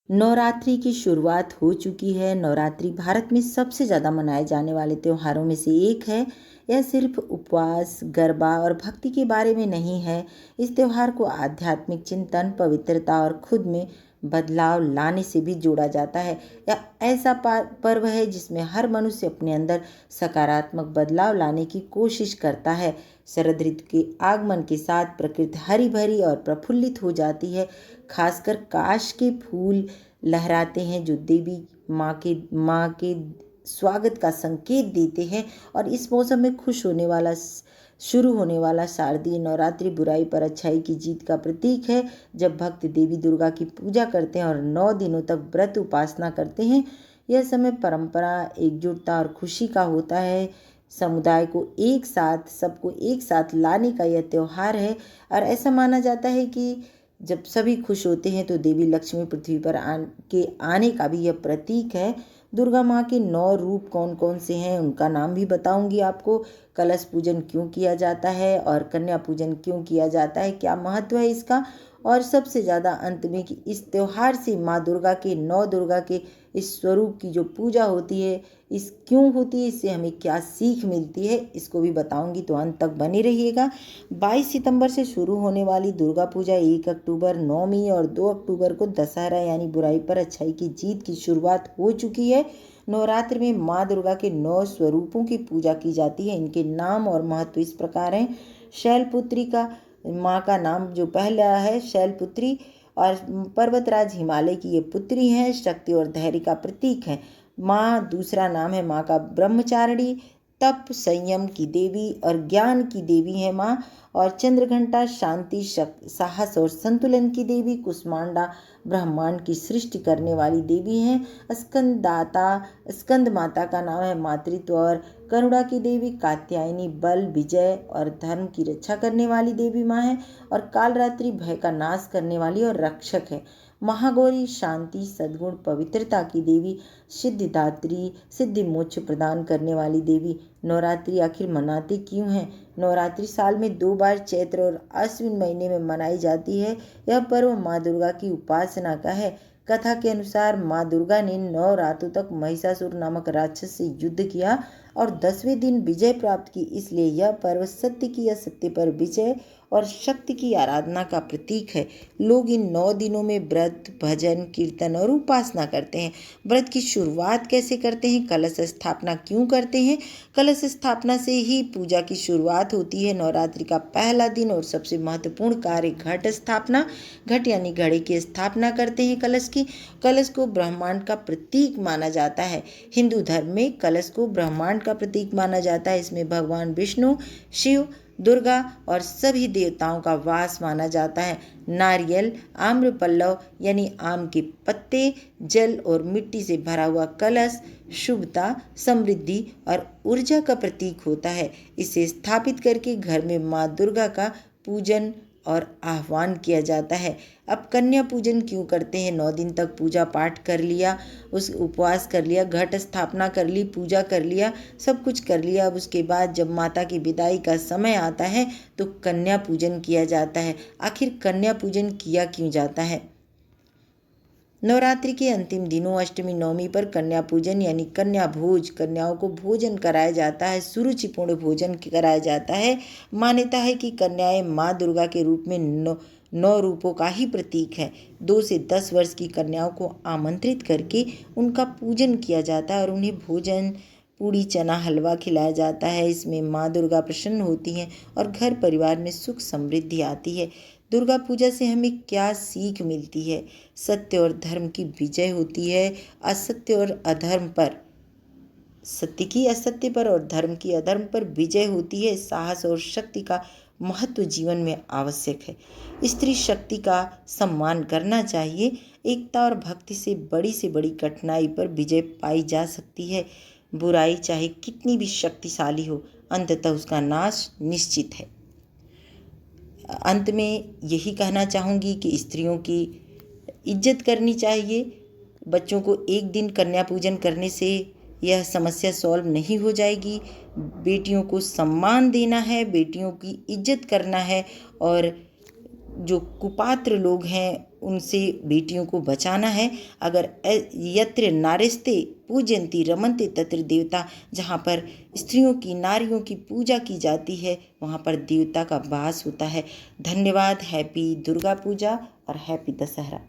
नवरात्रि की शुरुआत हो चुकी है। नवरात्रि भारत में सबसे ज़्यादा मनाए जाने वाले त्योहारों में से एक है। यह सिर्फ उपवास, गरबा और भक्ति के बारे में नहीं है। इस त्योहार को आध्यात्मिक चिंतन, पवित्रता और खुद में बदलाव लाने से भी जोड़ा जाता है। यह ऐसा पर्व है जिसमें हर मनुष्य अपने अंदर सकारात्मक बदलाव लाने की कोशिश करता है। शरद ऋतु के आगमन के साथ प्रकृति हरी भरी और प्रफुल्लित हो जाती है। खासकर काश के फूल लहराते हैं जो देवी माँ के स्वागत का संकेत देते हैं। और इस मौसम में शुरू होने वाला शारदीय नवरात्रि बुराई पर अच्छाई की जीत का प्रतीक है। जब भक्त देवी दुर्गा की पूजा करते हैं और 9 दिनों तक व्रत उपासना करते हैं, यह समय परंपरा, एकजुटता और खुशी का होता है। समुदाय को सबको एक साथ लाने का यह त्योहार है। और ऐसा माना जाता है कि जब सभी खुश होते हैं तो देवी लक्ष्मी पृथ्वी पर आने का भी यह प्रतीक है। दुर्गा माँ के 9 रूप कौन कौन से हैं उनका नाम भी बताऊंगी आपको। कलश पूजन क्यों किया जाता है और कन्या पूजन क्यों किया जाता है, क्या महत्व है इसका। और सबसे ज़्यादा अंत में कि इस त्योहार से माँ दुर्गा के, 9 दुर्गा के इस स्वरूप की जो पूजा होती है, इस क्यों होती है, इससे हमें क्या सीख मिलती है, इसको भी बताऊंगी, तो अंत तक बने रहिएगा। 22 सितंबर से शुरू होने वाली दुर्गा पूजा 1 अक्टूबर, 9वीं और 2 अक्टूबर को दशहरा यानी बुराई पर अच्छाई की जीत की शुरुआत हो चुकी है। नवरात्र में माँ दुर्गा के 9 स्वरूपों की पूजा की जाती है। इनके नाम और महत्व इस प्रकार हैं। शैलपुत्री का माँ का नाम जो पहला है शैलपुत्री, और पर्वतराज हिमालय की ये पुत्री हैं। शक्ति और धैर्य का प्रतीक है। माँ दूसरा नाम है माँ का ब्रह्मचारिणी, तप संयम की देवी और ज्ञान की देवी है माँ। और चंद्रघंटा शांति, साहस और संतुलन की देवी। कुष्मांडा ब्रह्मांड की सृष्टि करने वाली देवी हैं। स्कंद माता का नाम है मातृत्व और करुणा की देवी। कात्यायनी बल, विजय और धर्म की रक्षा करने वाली देवी माँ है। और कालरात्रि भय का नाश करने वाली और रक्षक है। महागौरी शांति, सद्गुण, पवित्रता की देवी। सिद्धिदात्री, सिद्धि मोक्ष प्रदान करने वाली देवी। नवरात्रि आखिर मनाते क्यों हैं? नवरात्रि साल में 2 बार चैत्र और आश्विन महीने में मनाई जाती है। यह पर्व माँ दुर्गा की उपासना का है। कथा के अनुसार माँ दुर्गा ने 9 रातों तक महिषासुर नामक राक्षस से युद्ध किया और 10वें दिन विजय प्राप्त की। इसलिए यह पर्व सत्य की असत्य पर विजय और शक्ति की आराधना का प्रतीक है। लोग इन 9 दिनों में व्रत, भजन, कीर्तन और उपासना करते हैं। व्रत की शुरुआत कैसे करते हैं? कलश स्थापना क्यों करते हैं? कलश स्थापना से ही पूजा की शुरुआत होती है। नवरात्रि का पहला दिन और सबसे महत्वपूर्ण कार्य घट स्थापना, घट यानी घड़े की स्थापना करते हैं। कलश को ब्रह्मांड का प्रतीक माना जाता है। हिंदू धर्म में कलश को ब्रह्मांड का प्रतीक माना जाता है। इसमें भगवान विष्णु, शिव, दुर्गा और सभी देवताओं का वास माना जाता है। नारियल, आम्र पल्लव यानी आम के पत्ते, जल और मिट्टी से भरा हुआ कलश शुभता, समृद्धि और ऊर्जा का प्रतीक होता है। इसे स्थापित करके घर में माँ दुर्गा का पूजन और आह्वान किया जाता है। अब कन्या पूजन क्यों करते हैं? 9 दिन तक पूजा पाठ कर लिया, उपवास कर लिया, घट स्थापना कर ली, पूजा कर लिया, सब कुछ कर लिया। अब उसके बाद जब माता की विदाई का समय आता है तो कन्या पूजन किया जाता है। आखिर कन्या पूजन किया क्यों जाता है? नवरात्रि के अंतिम दिनों अष्टमी, नवमी पर कन्या पूजन यानी कन्या भोज, कन्याओं को भोजन कराया जाता है, सुरुचिपूर्ण भोजन कराया जाता है। मान्यता है कि कन्याएं माँ दुर्गा के रूप में 9 रूपों का ही प्रतीक है। 2 से 10 वर्ष की कन्याओं को आमंत्रित करके उनका पूजन किया जाता है और उन्हें भोजन, पूड़ी, चना, हलवा खिलाया जाता है। इसमें माँ दुर्गा प्रसन्न होती हैं और घर परिवार में सुख समृद्धि आती है। दुर्गा पूजा से हमें क्या सीख मिलती है? सत्य और धर्म की विजय होती है। असत्य और अधर्म पर, सत्य की असत्य पर और धर्म की अधर्म पर विजय होती है। साहस और शक्ति का महत्व जीवन में आवश्यक है। स्त्री शक्ति का सम्मान करना चाहिए। एकता और भक्ति से बड़ी कठिनाई पर विजय पाई जा सकती है। बुराई चाहे कितनी भी शक्तिशाली हो, अंततः उसका नाश निश्चित है। अंत में यही कहना चाहूँगी कि स्त्रियों की इज्जत करनी चाहिए। बच्चों को एक दिन कन्या पूजन करने से यह समस्या सॉल्व नहीं हो जाएगी। बेटियों को सम्मान देना है, बेटियों की इज्जत करना है और जो कुपात्र लोग हैं उनसे बेटियों को बचाना है। अगर यत्र नार्यस्ते पूजयन्ति रमन्ते तत्र देवता, जहाँ पर स्त्रियों की नारियों की पूजा की जाती है वहाँ पर देवता का वास होता है। धन्यवाद। हैप्पी दुर्गा पूजा और हैप्पी दशहरा।